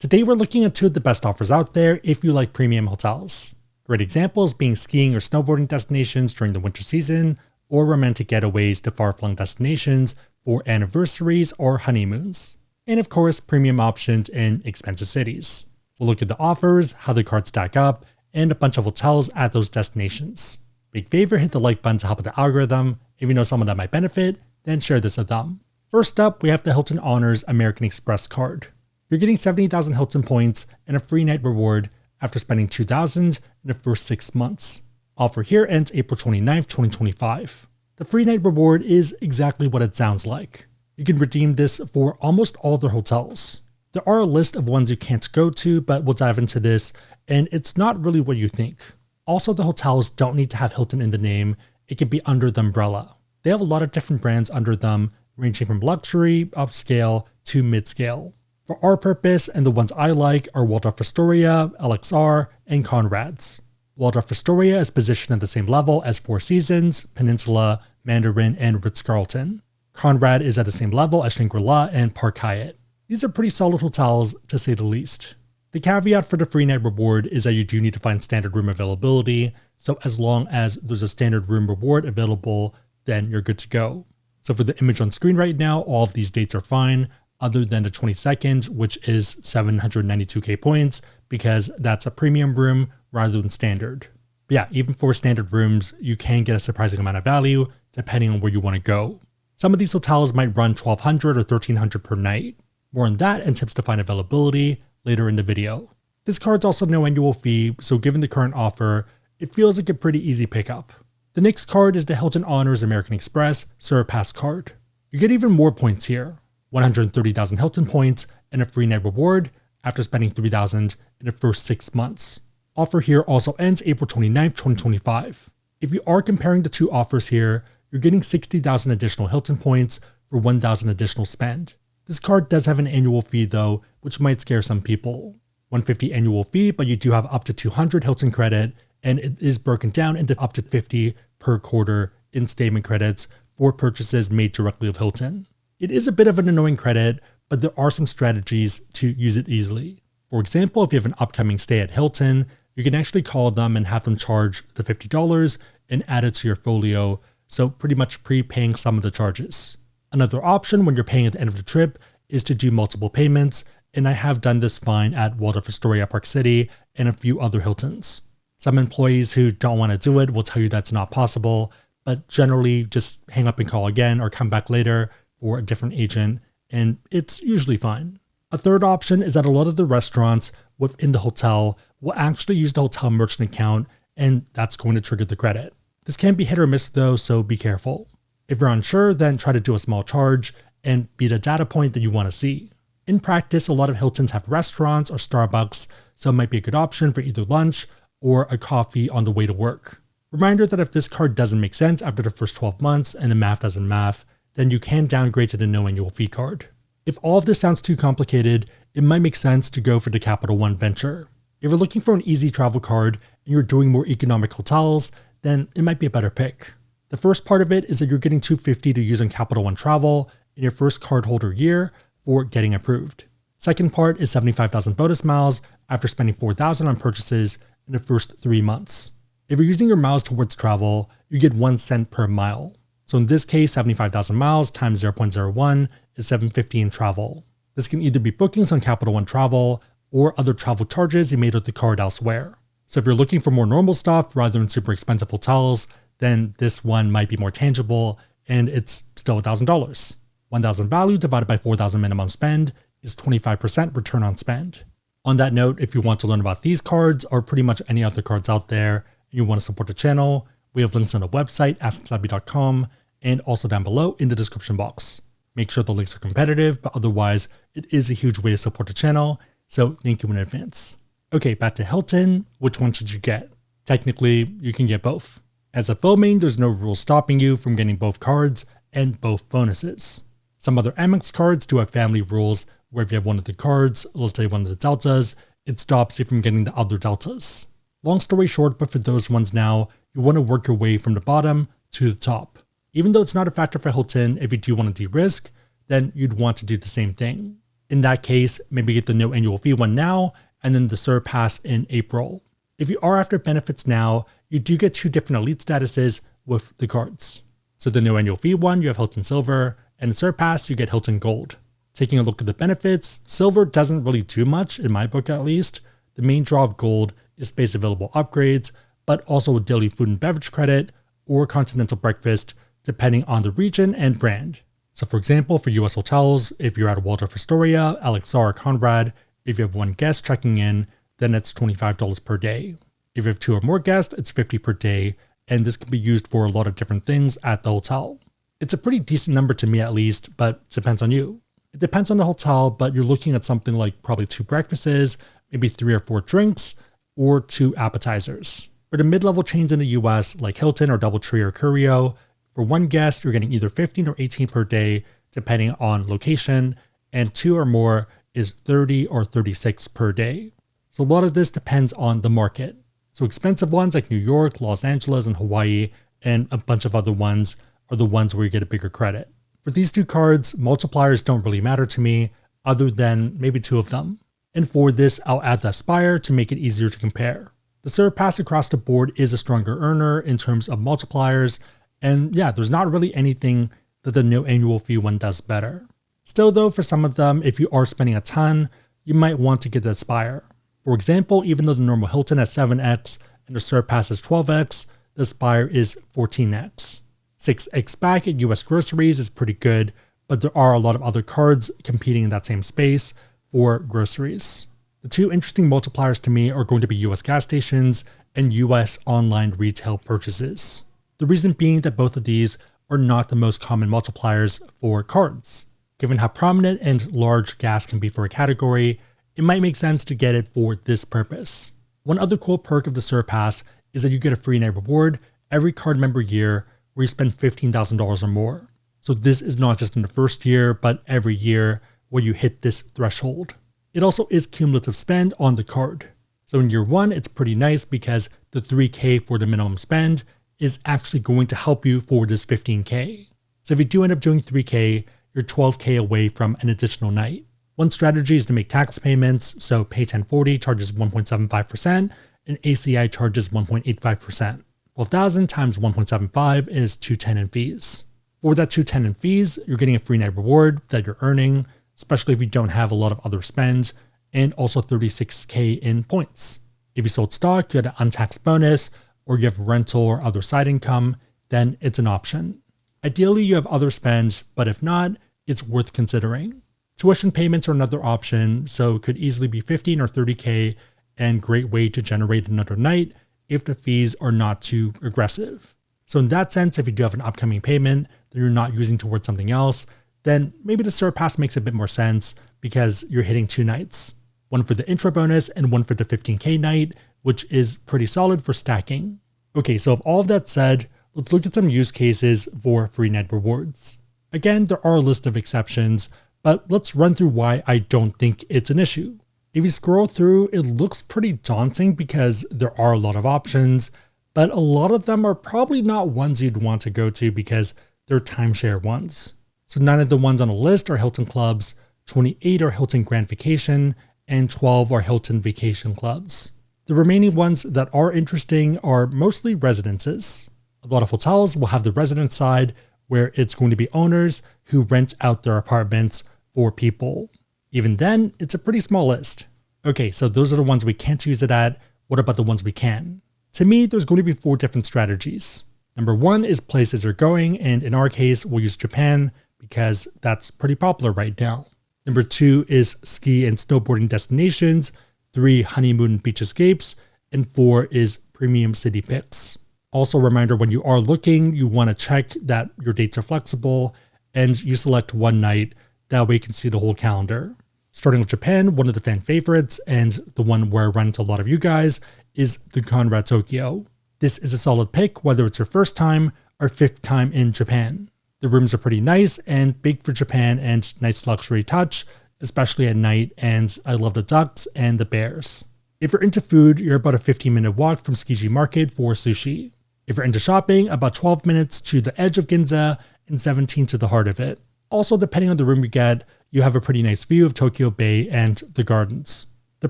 Today we're looking at two of the best offers out there if you like premium hotels. Great examples being skiing or snowboarding destinations during the winter season, or romantic getaways to far-flung destinations for anniversaries or honeymoons. And of course, premium options in expensive cities. We'll look at the offers, how the cards stack up, and a bunch of hotels at those destinations. Big favor, hit the like button to help with the algorithm. If you know someone that might benefit, then share this with them. First up, we have the Hilton Honors American Express card. You're getting 70,000 Hilton points and a free night reward after spending $2,000 in the first 6 months. Offer here ends April 29th, 2025. The free night reward is exactly what it sounds like. You can redeem this for almost all their hotels. There are a list of ones you can't go to, but we'll dive into this, and it's not really what you think. Also, the hotels don't need to have Hilton in the name, it can be under the umbrella. They have a lot of different brands under them, ranging from luxury, upscale, to mid-scale. For our purpose, and the ones I like, are Waldorf Astoria, LXR, and Conrad's. Waldorf Astoria is positioned at the same level as Four Seasons, Peninsula, Mandarin, and Ritz-Carlton. Conrad is at the same level as Shangri-La and Park Hyatt. These are pretty solid hotels, to say the least. The caveat for the free night reward is that you do need to find standard room availability, so as long as there's a standard room reward available, then you're good to go. So for the image on screen right now, all of these dates are fine, other than the 22nd, which is 792k points, because that's a premium room rather than standard. But yeah, even for standard rooms, you can get a surprising amount of value, depending on where you want to go. Some of these hotels might run $1,200 or $1,300 per night. More on that and tips to find availability later in the video. This card's also no annual fee, so given the current offer, it feels like a pretty easy pickup. The next card is the Hilton Honors American Express Surpass card. You get even more points here. 130,000 Hilton points and a free night reward after spending $3,000 in the first 6 months. Offer here also ends April 29th, 2025. If you are comparing the two offers here, you're getting 60,000 additional Hilton points for 1,000 additional spend. This card does have an annual fee though, which might scare some people. $150 annual fee, but you do have up to 200 Hilton credit, and it is broken down into up to 50 per quarter in statement credits for purchases made directly of Hilton. It is a bit of an annoying credit, but there are some strategies to use it easily. For example, if you have an upcoming stay at Hilton, you can actually call them and have them charge the $50 and add it to your folio, so pretty much prepaying some of the charges. Another option when you're paying at the end of the trip is to do multiple payments, and I have done this fine at Waldorf Astoria Park City and a few other Hiltons. Some employees who don't want to do it will tell you that's not possible, but generally just hang up and call again or come back later for a different agent, and it's usually fine. A third option is that a lot of the restaurants within the hotel will actually use the hotel merchant account, and that's going to trigger the credit. This can be hit or miss though, so be careful. If you're unsure, then try to do a small charge and be the data point that you want to see. In practice, a lot of Hiltons have restaurants or Starbucks, so it might be a good option for either lunch or a coffee on the way to work. Reminder that if this card doesn't make sense after the first 12 months and the math doesn't math, then you can downgrade to the no annual fee card. If all of this sounds too complicated, it might make sense to go for the Capital One Venture. If you're looking for an easy travel card and you're doing more economic hotels, then it might be a better pick. The first part of it is that you're getting $250 to use on Capital One Travel in your first cardholder year for getting approved. Second part is 75,000 bonus miles after spending $4,000 on purchases in the first 3 months. If you're using your miles towards travel, you get 1 cent per mile. So in this case, 75,000 miles times 0.01 is $750 in travel. This can either be bookings on Capital One Travel or other travel charges you made with the card elsewhere. So if you're looking for more normal stuff rather than super expensive hotels, then this one might be more tangible, and it's still $1,000. 1,000 value divided by 4,000 minimum spend is 25% return on spend. On that note, if you want to learn about these cards or pretty much any other cards out there, and you want to support the channel, we have links on the website, asksabby.com, and also down below in the description box. Make sure the links are competitive, but otherwise, it is a huge way to support the channel, so thank you in advance. Okay, back to Hilton. Which one should you get? Technically, you can get both. As a filming, there's no rule stopping you from getting both cards and both bonuses. Some other Amex cards do have family rules where if you have one of the cards, let's say one of the deltas, it stops you from getting the other deltas. Long story short, but for those ones now, you want to work your way from the bottom to the top. Even though it's not a factor for Hilton, if you do want to de-risk, then you'd want to do the same thing. In that case, maybe get the no annual fee one now, and then the Surpass in April. If you are after benefits now, you do get 2 different elite statuses with the cards. So the no annual fee one, you have Hilton Silver, and Surpass, you get Hilton Gold. Taking a look at the benefits, Silver doesn't really do much, in my book at least. The main draw of Gold is space available upgrades, but also a daily food and beverage credit, or continental breakfast, depending on the region and brand. So for example, for US hotels, if you're at Waldorf Astoria, Alexar, or Conrad, if you have 1 guest checking in, then it's $25 per day. If you have 2 or more guests, it's $50 per day, and this can be used for a lot of different things at the hotel. It's a pretty decent number to me at least, but depends on you. It depends on the hotel, but you're looking at something like probably 2 breakfasts, maybe 3 or 4 drinks, or 2 appetizers. For the mid-level chains in the US, like Hilton or DoubleTree or Curio, for 1 guest, you're getting either 15 or 18 per day, depending on location, and 2 or more is 30 or 36 per day. So a lot of this depends on the market. So expensive ones like New York, Los Angeles, and Hawaii, and a bunch of other ones are the ones where you get a bigger credit. For these 2 cards, multipliers don't really matter to me, other than maybe 2 of them. And for this, I'll add the Aspire to make it easier to compare. The Surpass across the board is a stronger earner in terms of multipliers, and yeah, there's not really anything that the no annual fee one does better. Still though, for some of them, if you are spending a ton, you might want to get the Aspire. For example, even though the normal Hilton has 7x and the Surpass is 12x, the Aspire is 14x. 6x back at US groceries is pretty good, but there are a lot of other cards competing in that same space for groceries. The 2 interesting multipliers to me are going to be US gas stations and US online retail purchases. The reason being that both of these are not the most common multipliers for cards. Given how prominent and large gas can be for a category, it might make sense to get it for this purpose. One other cool perk of the Surpass is that you get a free night reward every card member year where you spend $15,000 or more. So this is not just in the first year, but every year where you hit this threshold. It also is cumulative spend on the card. So in year 1, it's pretty nice because the $3K for the minimum spend is actually going to help you for this $15K. So if you do end up doing $3K, you're $12K away from an additional night. One strategy is to make tax payments, so Pay 1040 charges 1.75% and ACI charges 1.85%. 12,000 times 1.75 is $210 in fees. For that $210 in fees, you're getting a free night reward that you're earning, especially if you don't have a lot of other spends, and also $36K in points. If you sold stock, you had an untaxed bonus, or you have rental or other side income, then it's an option. Ideally, you have other spends, but if not, it's worth considering. Tuition payments are another option, so it could easily be 15 or 30K, and great way to generate another night if the fees are not too aggressive. So in that sense, if you do have an upcoming payment that you're not using towards something else, then maybe the Surpass makes a bit more sense because you're hitting 2 nights. One for the intro bonus and one for the 15K night, which is pretty solid for stacking. Okay, so with all of that said, let's look at some use cases for free night rewards. Again, there are a list of exceptions, but let's run through why I don't think it's an issue. If you scroll through, it looks pretty daunting because there are a lot of options, but a lot of them are probably not ones you'd want to go to because they're timeshare ones. So 9 of the ones on the list are Hilton clubs, 28 are Hilton Grand Vacation, and 12 are Hilton Vacation Clubs. The remaining ones that are interesting are mostly residences. A lot of hotels will have the residence side where it's going to be owners who rent out their apartments for people. Even then, it's a pretty small list. Okay, so those are the ones we can't use it at. What about the ones we can? To me, there's going to be 4 different strategies. Number 1 is places you're going, and in our case, we'll use Japan because that's pretty popular right now. Number 2 is ski and snowboarding destinations, 3 honeymoon beach escapes, and 4 is premium city picks. Also a reminder, when you are looking, you want to check that your dates are flexible and you select one night. That way you can see the whole calendar. Starting with Japan, one of the fan favorites and the one where I run into a lot of you guys is the Conrad Tokyo. This is a solid pick whether it's your first time or 5th time in Japan. The rooms are pretty nice and big for Japan and nice luxury touch, especially at night, and I love the ducks and the bears. If you're into food, you're about a 15-minute walk from Tsukiji Market for sushi. If you're into shopping, about 12 minutes to the edge of Ginza and 17 to the heart of it. Also, depending on the room you get, you have a pretty nice view of Tokyo Bay and the gardens. The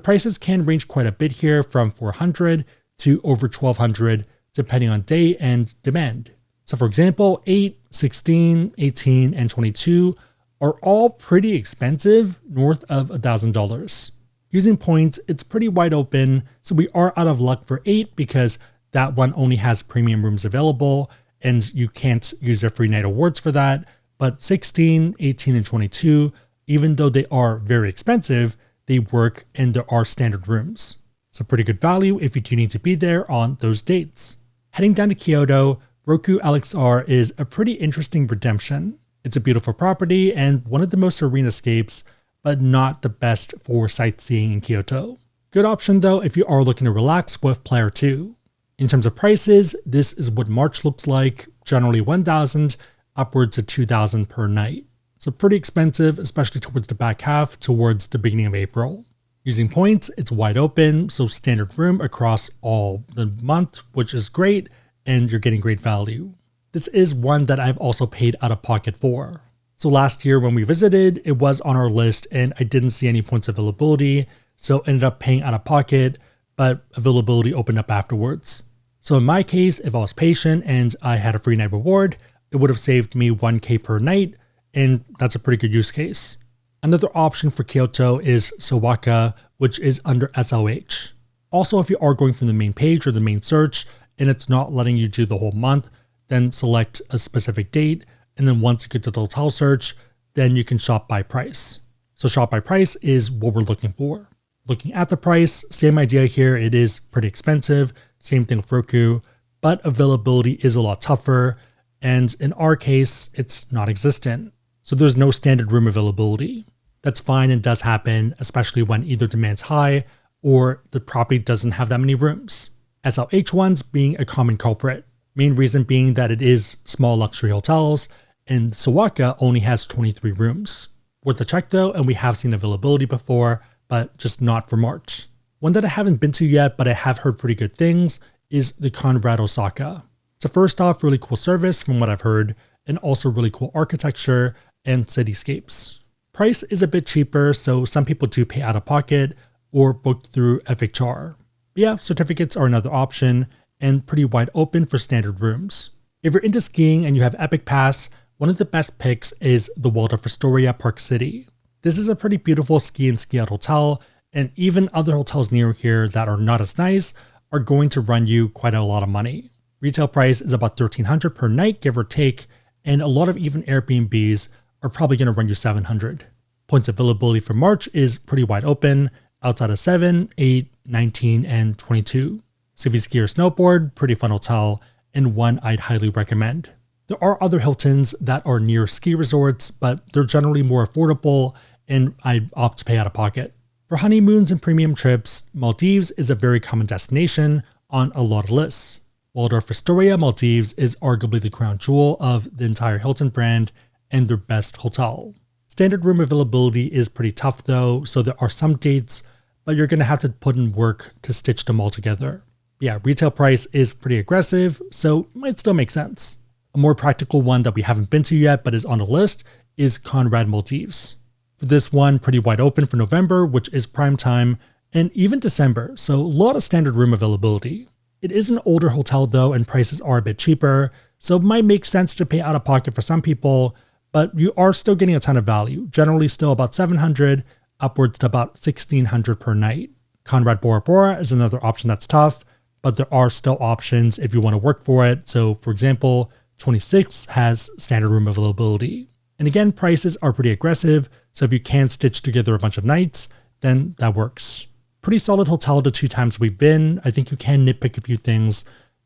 prices can range quite a bit here, from $400 to over $1,200 depending on day and demand. So for example, 8, 16, 18, and 22 are all pretty expensive, north of $1,000. Using points, it's pretty wide open, so we are out of luck for 8 because that one only has premium rooms available and you can't use their free night awards for that. But 16, 18, and 22, even though they are very expensive, they work and there are standard rooms. So pretty good value if you do need to be there on those dates. Heading down to Kyoto, Roku LXR is a pretty interesting redemption. It's a beautiful property and one of the most serene escapes, but not the best for sightseeing in Kyoto. Good option though if you are looking to relax with Player 2. In terms of prices, this is what March looks like, generally $1,000 upwards of $2,000 per night. So pretty expensive, especially towards the back half, towards the beginning of April. Using points, it's wide open, so standard room across all the month, which is great, and you're getting great value. This is one that I've also paid out of pocket for. So last year when we visited, it was on our list and I didn't see any points availability, so ended up paying out of pocket, but availability opened up afterwards. So in my case, if I was patient and I had a free night reward, it would have saved me $1,000 per night, and that's a pretty good use case. Another option for Kyoto is Sawaka, which is under SLH. Also, if you are going from the main page or the main search, and it's not letting you do the whole month, then select a specific date, and then once you get to the hotel search, then you can shop by price. So shop by price is what we're looking for. Looking at the price, same idea here, it is pretty expensive, same thing with Roku, but availability is a lot tougher, and in our case, it's non-existent. So there's no standard room availability. That's fine and does happen, especially when either demand's high or the property doesn't have that many rooms. SLH ones being a common culprit. Main reason being that it is small luxury hotels, and Sawaka only has 23 rooms. Worth a check though, and we have seen availability before, but just not for March. One that I haven't been to yet, but I have heard pretty good things, is the Conrad Osaka. So first off, really cool service from what I've heard, and also really cool architecture and cityscapes. Price is a bit cheaper, so some people do pay out of pocket or book through FHR. But yeah, certificates are another option and pretty wide open for standard rooms. If you're into skiing and you have Epic Pass, one of the best picks is the Waldorf Astoria Park City. This is a pretty beautiful ski and ski out hotel, and even other hotels near here that are not as nice are going to run you quite a lot of money. Retail price is about $1,300 per night, give or take, and a lot of even Airbnbs are probably going to run you $700. Points availability for March is pretty wide open, outside of 7, 8, 19, and 22. So if you ski or snowboard, pretty fun hotel, and one I'd highly recommend. There are other Hiltons that are near ski resorts, but they're generally more affordable, and I opt to pay out of pocket. For honeymoons and premium trips, Maldives is a very common destination on a lot of lists. Waldorf Astoria Maldives is arguably the crown jewel of the entire Hilton brand and their best hotel. Standard room availability is pretty tough though, so there are some dates, but you're going to have to put in work to stitch them all together. Yeah, retail price is pretty aggressive, so it might still make sense. A more practical one that we haven't been to yet but is on the list is Conrad Maldives. For this one, pretty wide open for November, which is prime time, and even December, so a lot of standard room availability. It is an older hotel though, and prices are a bit cheaper, so it might make sense to pay out of pocket for some people, but you are still getting a ton of value, generally still about $700, upwards to about $1,600 per night. Conrad Bora Bora is another option that's tough, but there are still options if you want to work for it. So for example, 26 has standard room availability. And again, prices are pretty aggressive, so if you can stitch together a bunch of nights, then that works. Pretty solid hotel the 2 times we've been. I think you can nitpick a few things,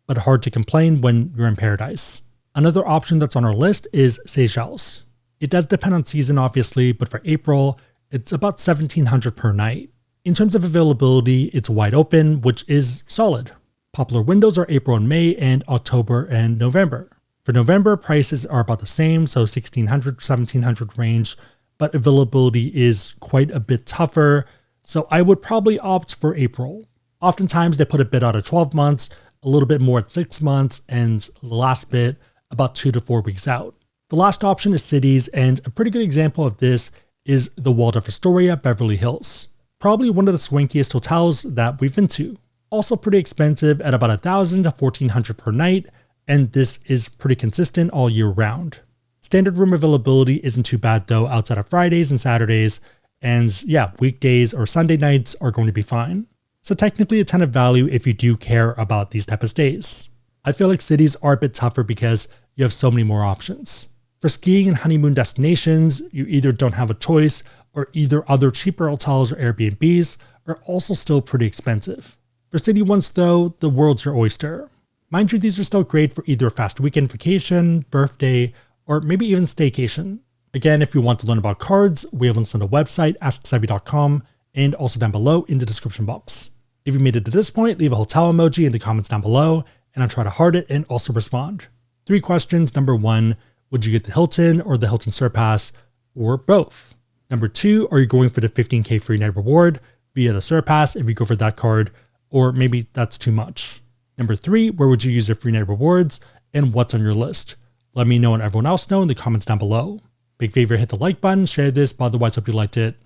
but hard to complain when you're in paradise. Another option that's on our list is Seychelles. It does depend on season obviously, but for April, it's about $1,700 per night. In terms of availability, it's wide open, which is solid. Popular windows are April and May and October and November. For November, prices are about the same, so $1,600, $1,700 range, but availability is quite a bit tougher, so I would probably opt for April. Oftentimes they put a bit out at 12 months, a little bit more at 6 months, and the last bit about 2 to 4 weeks out. The last option is cities, and a pretty good example of this is the Waldorf Astoria Beverly Hills. Probably one of the swankiest hotels that we've been to. Also pretty expensive at about $1,000 to $1,400 per night, and this is pretty consistent all year round. Standard room availability isn't too bad though outside of Fridays and Saturdays, and yeah, weekdays or Sunday nights are going to be fine. So technically a ton of value if you do care about these type of stays. I feel like cities are a bit tougher because you have so many more options. For skiing and honeymoon destinations, you either don't have a choice or either other cheaper hotels or Airbnbs are also still pretty expensive. For city ones though, the world's your oyster. Mind you, these are still great for either a fast weekend vacation, birthday, or maybe even staycation. Again, if you want to learn about cards, we have links on the website, asksevy.com, and also down below in the description box. If you made it to this point, leave a hotel emoji in the comments down below, and I'll try to heart it and also respond. 3 questions. Number 1, would you get the Hilton or the Hilton Surpass, or both? Number 2, are you going for the 15K free night reward via the Surpass if you go for that card, or maybe that's too much? Number 3, where would you use your free night rewards, and what's on your list? Let me know and everyone else know in the comments down below. Big favor, hit the like button, share this, but otherwise hope you liked it.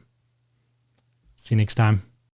See you next time.